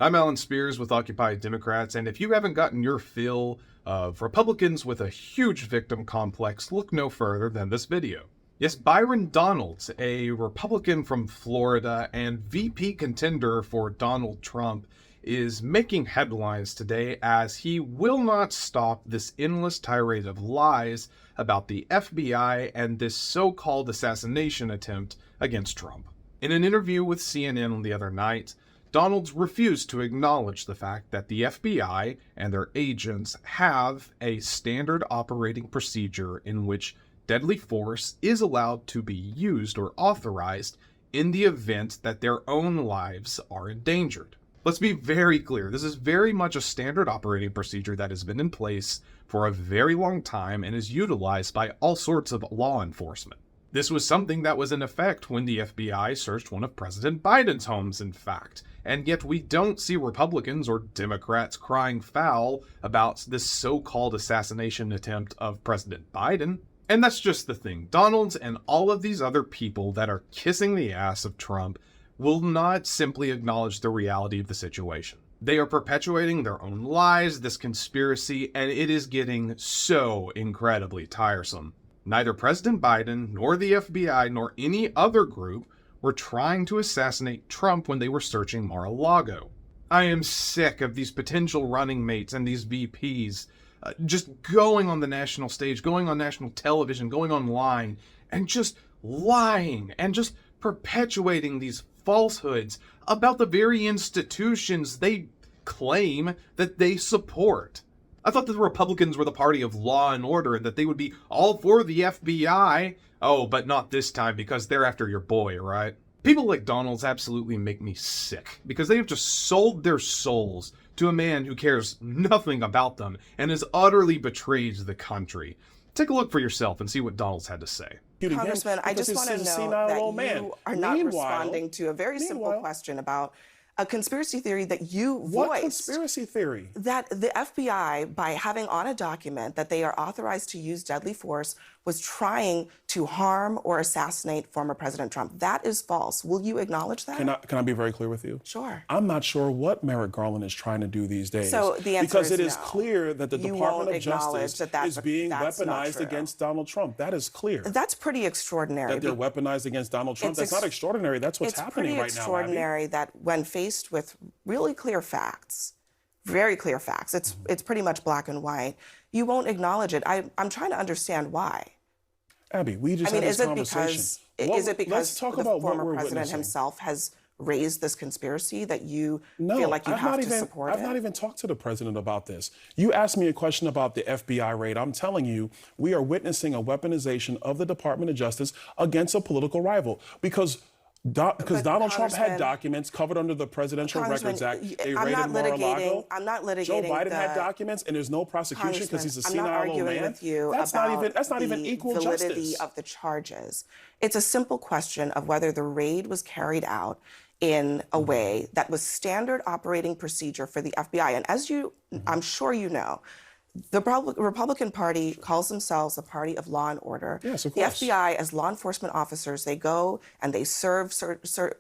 I'm Alan Spears with Occupy Democrats, and if you haven't gotten your fill of Republicans with a huge victim complex, look no further than this video. Yes, Byron Donalds, a Republican from Florida and VP contender for Donald Trump, is making headlines today as he will not stop this endless tirade of lies about the FBI and this so-called assassination attempt against Trump. In an interview with CNN the other night, Donalds refused to acknowledge the fact that the FBI and their agents have a standard operating procedure in which deadly force is allowed to be used or authorized in the event that their own lives are endangered. Let's be very clear, this is very much a standard operating procedure that has been in place for a very long time and is utilized by all sorts of law enforcement. This was something that was in effect when the FBI searched one of President Biden's homes, in fact, and yet we don't see Republicans or Democrats crying foul about this so-called assassination attempt of President Biden. And that's just the thing. Donalds and all of these other people that are kissing the ass of Trump will not simply acknowledge the reality of the situation. They are perpetuating their own lies, this conspiracy, and it is getting so incredibly tiresome. Neither President Biden, nor the FBI, nor any other group were trying to assassinate Trump when they were searching Mar-a-Lago. I am sick of these potential running mates and these VPs just going on the national stage, going on national television, going online, and just lying and just perpetuating these falsehoods about the very institutions they claim that they support. I thought that the Republicans were the party of law and order and that they would be all for the FBI. Oh, but not this time because they're after your boy, right? People like Donalds absolutely make me sick because they have just sold their souls to a man who cares nothing about them and has utterly betrayed the country. Take a look for yourself and see what Donalds had to say. Congressman, I just want to know that you are not responding to a very simple question about a conspiracy theory that you voiced. What conspiracy theory? That the FBI, by having on a document that they are authorized to use deadly force, was trying to harm or assassinate former President Trump. That is false. Will you acknowledge that? Can I be very clear with you? Sure. I'm not sure what Merrick Garland is trying to do these days. So the answer because is it is no. clear that the Department of Justice is being weaponized true. against Donald Trump. That is clear. That's pretty extraordinary. That they're weaponized against Donald Trump. That's not extraordinary. That's what's happening right now, It's pretty extraordinary that when faced with really clear facts, very clear facts, it's pretty much black and white, you won't acknowledge it. I'm trying to understand why. Abby, we just had this conversation. Is it because the former president himself has raised this conspiracy that you feel like you have to support it? I've not even talked to the president about this. You asked me a question about the FBI raid. I'm telling you, we are witnessing a weaponization of the Department of Justice against a political rival because Donald Trump had documents covered under the Presidential Records Act. They raided Mar-a-Lago. I'm not litigating. Joe Biden had documents, and there's no prosecution because he's a senile old man. I'm not arguing with you that's not even equal validity justice of the charges. It's a simple question of whether the raid was carried out in a way that was standard operating procedure for the FBI. And as I'm sure you know, the Republican Party calls themselves a party of law and order. Yes, of course. The FBI, as law enforcement officers, they go and they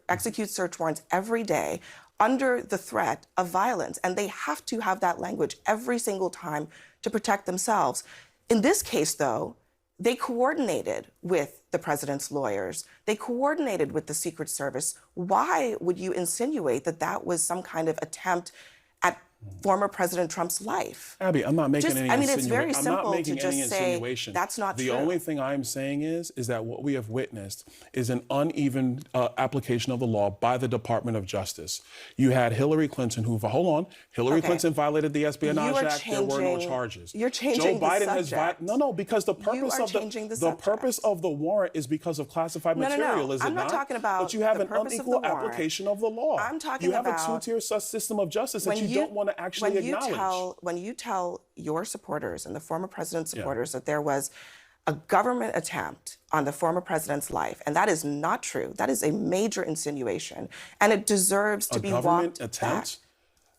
execute search warrants every day under the threat of violence. And they have to have that language every single time to protect themselves. In this case, though, they coordinated with the president's lawyers. They coordinated with the Secret Service. Why would you insinuate that that was some kind of attempt at former President Trump's life? Abby, I'm not making any insinuation. It's very simple to just say that's not true. The only thing I'm saying is that what we have witnessed is an uneven application of the law by the Department of Justice. You had Hillary Clinton, Hillary Clinton violated the Espionage Act. There were no charges. You're changing Joe Biden the subject. because the purpose of the warrant is because of classified material, is it not? I'm not talking about But you have the an purpose unequal of the warrant. application of the law. I'm talking You have about a two-tier system of justice that you don't want to actually acknowledge. When you tell your supporters and the former president's supporters that there was a government attempt on the former president's life, and that is not true. That is a major insinuation, and it deserves to be walked back.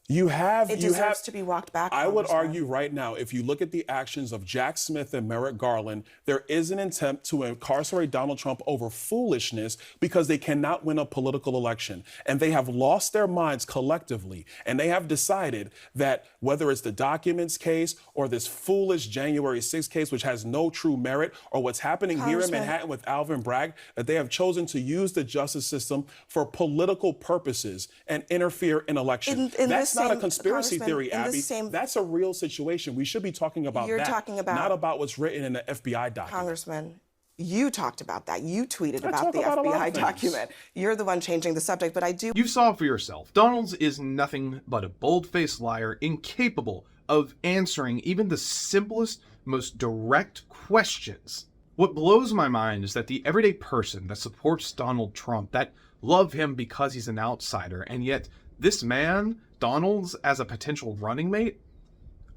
It deserves to be walked back. I would Congressman. argue right now, if you look at the actions of Jack Smith and Merrick Garland, there is an attempt to incarcerate Donald Trump over foolishness because they cannot win a political election. And they have lost their minds collectively. And they have decided that whether it's the documents case or this foolish January 6th case, which has no true merit, or what's happening here in Manhattan with Alvin Bragg, that they have chosen to use the justice system for political purposes and interfere in elections. That's not a conspiracy theory, Abby. That's a real situation. We should be talking about not about what's written in the FBI document. Congressman, you talked about that. You tweeted about the FBI document. You're the one changing the subject, but I do. You saw for yourself. Donalds is nothing but a bold-faced liar, incapable of answering even the simplest, most direct questions. What blows my mind is that the everyday person that supports Donald Trump, that love him because he's an outsider, and yet this man, Donalds, as a potential running mate,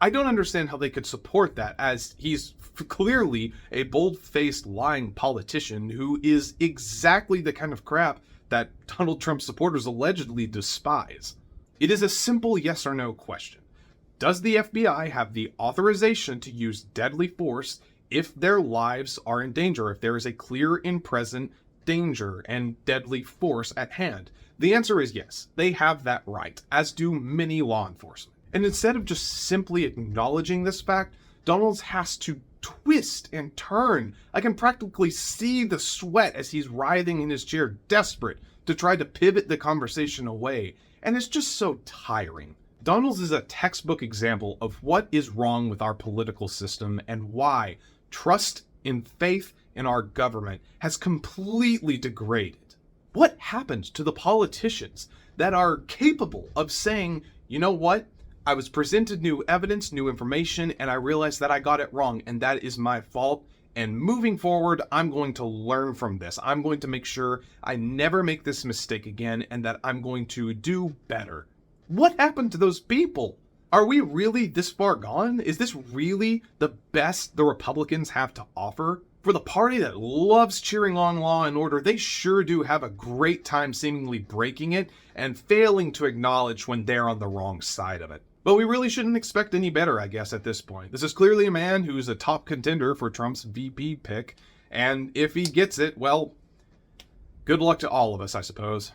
I don't understand how they could support that, as he's clearly a bold-faced lying politician who is exactly the kind of crap that Donald Trump supporters allegedly despise. It is a simple yes or no question. Does the FBI have the authorization to use deadly force if their lives are in danger, if there is a clear and present danger and deadly force at hand? The answer is yes, they have that right, as do many law enforcement. And instead of just simply acknowledging this fact, Donalds has to twist and turn. I can practically see the sweat as he's writhing in his chair, desperate to try to pivot the conversation away. And it's just so tiring. Donalds is a textbook example of what is wrong with our political system and why trust and faith in our government has completely degraded. What happened to the politicians that are capable of saying, you know what? I was presented new evidence, new information, and I realized that I got it wrong, and that is my fault. And moving forward, I'm going to learn from this. I'm going to make sure I never make this mistake again, and that I'm going to do better. What happened to those people? Are we really this far gone? Is this really the best the Republicans have to offer? For the party that loves cheering on law and order, they sure do have a great time seemingly breaking it and failing to acknowledge when they're on the wrong side of it. But we really shouldn't expect any better, I guess, at this point. This is clearly a man who's a top contender for Trump's VP pick, and if he gets it, well, good luck to all of us, I suppose.